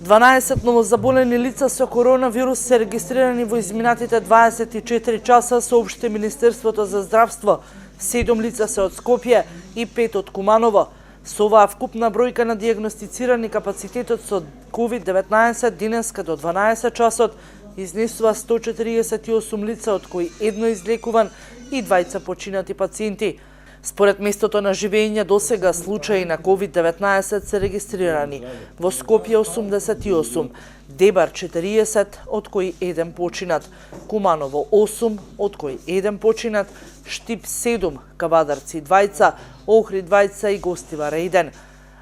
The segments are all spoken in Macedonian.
12 новозаболени лица со коронавирус се регистрирани во изминатите 24 часа, соопшти Министерството за здравство. 7 лица се од Скопје и 5 од Куманово. Со оваа вкупна бројка на диагностицирани, капацитетот со COVID-19 денеска до 12 часот изнесува 148 лица, од кои едно излекуван и 2 починати пациенти. Според местото на живење, досега случаи на COVID-19 се регистрирани во Скопје 88, Дебар 40, од кои 1 починат, Куманово 8, од кои 1 починат, Штип 7, Кавадарци 2, Охрид 2 и Гостивар 1.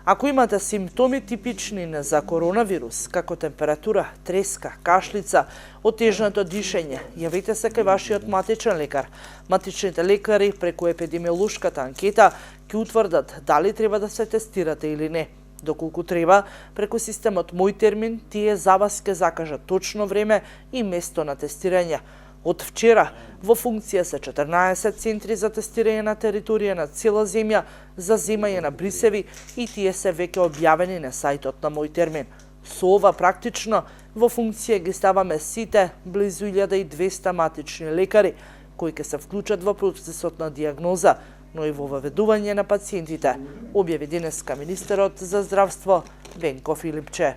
Ако имате симптоми типични за коронавирус, како температура, треска, кашлица, отежнато дишење, јавете се кај вашиот матичен лекар. Матичните лекари преку епидемиолошката анкета ќе утврдат дали треба да се тестирате или не. Доколку треба, преку системот Мој термин, тие за вас ќе закажат точно време и место на тестирање. Од вчера во функција се 14 центри за тестирање на територија на цела земја за земање на брисеви и тие се веќе објавени на сајтот на Мој термин. Со ова практично во функција ги ставаме сите близу 1200 матични лекари кои ќе се вклучат во процесот на диагноза, но и во воведување на пациентите, објави денеска министерот за здравство Венко Филипче.